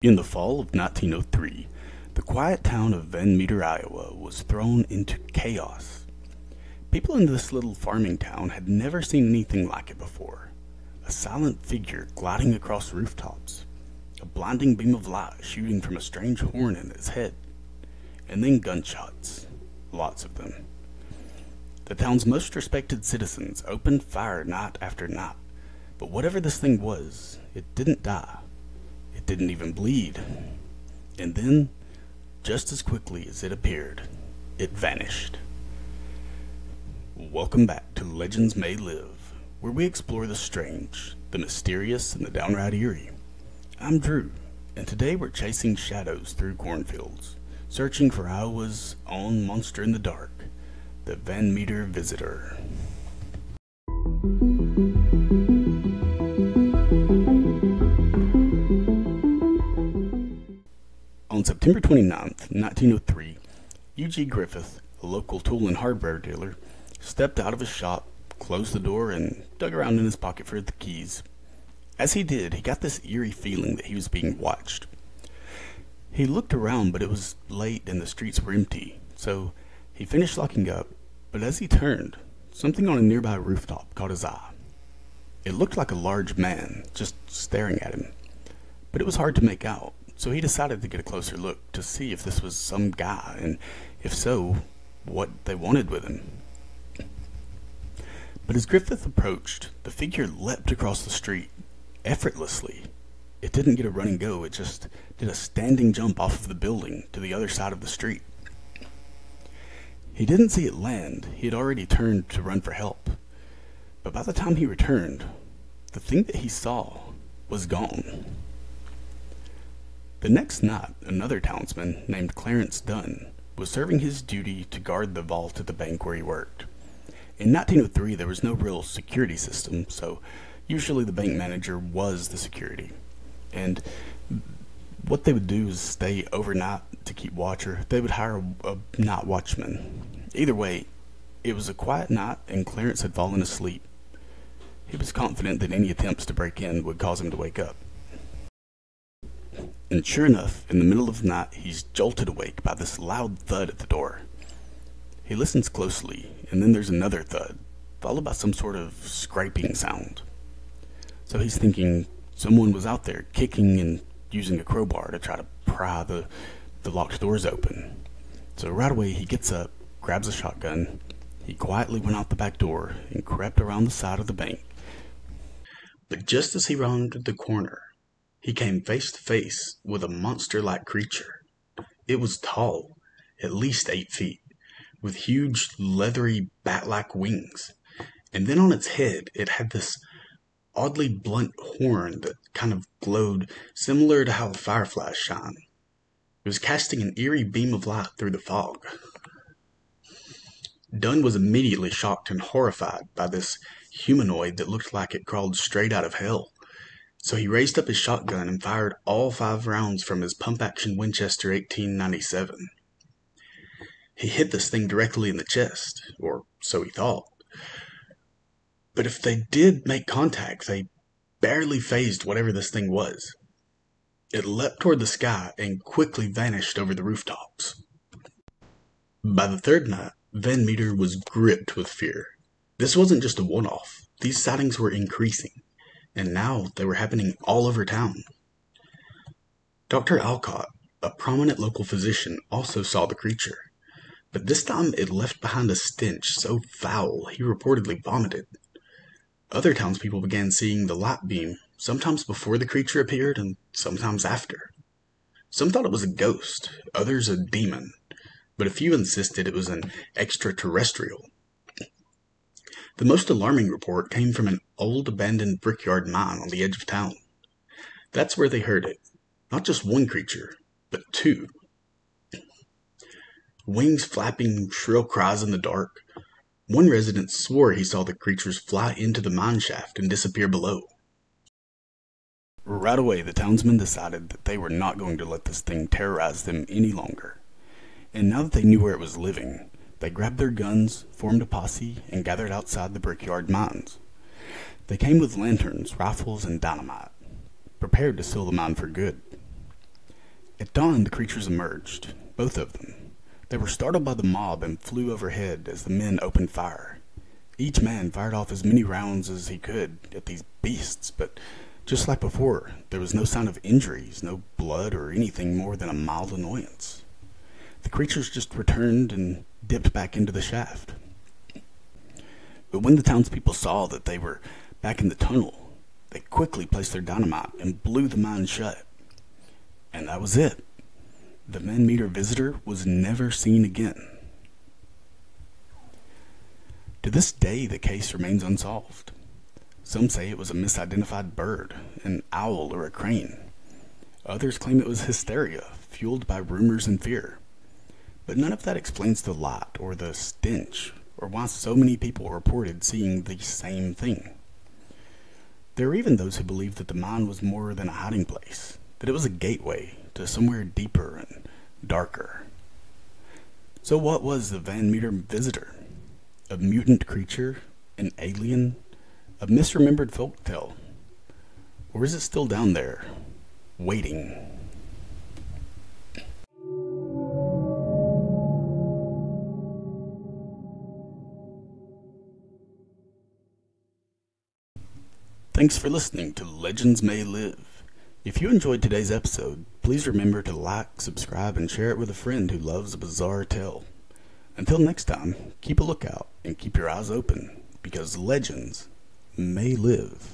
In the fall of 1903, the quiet town of Van Meter, Iowa was thrown into chaos. People in this little farming town had never seen anything like it before. A silent figure gliding across rooftops, a blinding beam of light shooting from a strange horn in its head, and then gunshots, lots of them. The town's most respected citizens opened fire night after night, but whatever this thing was, it didn't die. It didn't even bleed. And then, just as quickly as it appeared, it vanished. Welcome back to Legends May Live, where we explore the strange, the mysterious, and the downright eerie. I'm Drew, and today we're chasing shadows through cornfields, searching for Iowa's own monster in the dark, the Van Meter Visitor. On September 29th, 1903, U.G. Griffith, a local tool and hardware dealer, stepped out of his shop, closed the door, and dug around in his pocket for the keys. As he did, he got this eerie feeling that he was being watched. He looked around, but it was late and the streets were empty, so he finished locking up, but as he turned, something on a nearby rooftop caught his eye. It looked like a large man, just staring at him, but it was hard to make out. So he decided to get a closer look to see if this was some guy, and if so, what they wanted with him. But as Griffith approached, the figure leapt across the street, effortlessly. It didn't get a run and go, it just did a standing jump off of the building to the other side of the street. He didn't see it land, he had already turned to run for help. But by the time he returned, the thing that he saw was gone. The next night, another townsman named Clarence Dunn was serving his duty to guard the vault at the bank where he worked. In 1903, there was no real security system, so usually the bank manager was the security. And what they would do is stay overnight to keep watch, or they would hire a night watchman. Either way, it was a quiet night and Clarence had fallen asleep. He was confident that any attempts to break in would cause him to wake up. And sure enough, in the middle of the night, he's jolted awake by this loud thud at the door. He listens closely, and then there's another thud, followed by some sort of scraping sound. So he's thinking someone was out there kicking and using a crowbar to try to pry the locked doors open. So right away he gets up, grabs a shotgun, he quietly went out the back door and crept around the side of the bank. But just as he rounded the corner, he came face to face with a monster-like creature. It was tall, at least 8 feet, with huge, leathery, bat-like wings. And then on its head, it had this oddly blunt horn that kind of glowed similar to how fireflies shine. It was casting an eerie beam of light through the fog. Dunn was immediately shocked and horrified by this humanoid that looked like it crawled straight out of hell. So he raised up his shotgun and fired all 5 rounds from his pump-action Winchester 1897. He hit this thing directly in the chest, or so he thought. But if they did make contact, they barely phased whatever this thing was. It leapt toward the sky and quickly vanished over the rooftops. By the third night, Van Meter was gripped with fear. This wasn't just a one-off. These sightings were increasing. And now they were happening all over town. Dr. Alcott, a prominent local physician, also saw the creature, but this time it left behind a stench so foul he reportedly vomited. Other townspeople began seeing the light beam, sometimes before the creature appeared and sometimes after. Some thought it was a ghost, others a demon, but a few insisted it was an extraterrestrial. The most alarming report came from an old abandoned brickyard mine on the edge of town. That's where they heard it. Not just one creature, but 2. Wings flapping, shrill cries in the dark. One resident swore he saw the creatures fly into the mine shaft and disappear below. Right away, the townsmen decided that they were not going to let this thing terrorize them any longer. And now that they knew where it was living, they grabbed their guns, formed a posse, and gathered outside the brickyard mines. They came with lanterns, rifles, and dynamite, prepared to seal the mine for good. At dawn, the creatures emerged, both of them. They were startled by the mob and flew overhead as the men opened fire. Each man fired off as many rounds as he could at these beasts, but just like before, there was no sign of injuries, no blood or anything more than a mild annoyance. The creatures just returned and dipped back into the shaft. But when the townspeople saw that they were back in the tunnel, they quickly placed their dynamite and blew the mine shut. And that was it. The man-meter visitor was never seen again. To this day, the case remains unsolved. Some say it was a misidentified bird, an owl, or a crane. Others claim it was hysteria, fueled by rumors and fear. But none of that explains the light, or the stench, or why so many people reported seeing the same thing. There are even those who believe that the mine was more than a hiding place, that it was a gateway to somewhere deeper and darker. So what was the Van Meter visitor? A mutant creature? An alien? A misremembered folktale? Or is it still down there, waiting? Thanks for listening to Legends May Live. If you enjoyed today's episode, please remember to like, subscribe, and share it with a friend who loves a bizarre tale. Until next time, keep a lookout and keep your eyes open, because legends may live.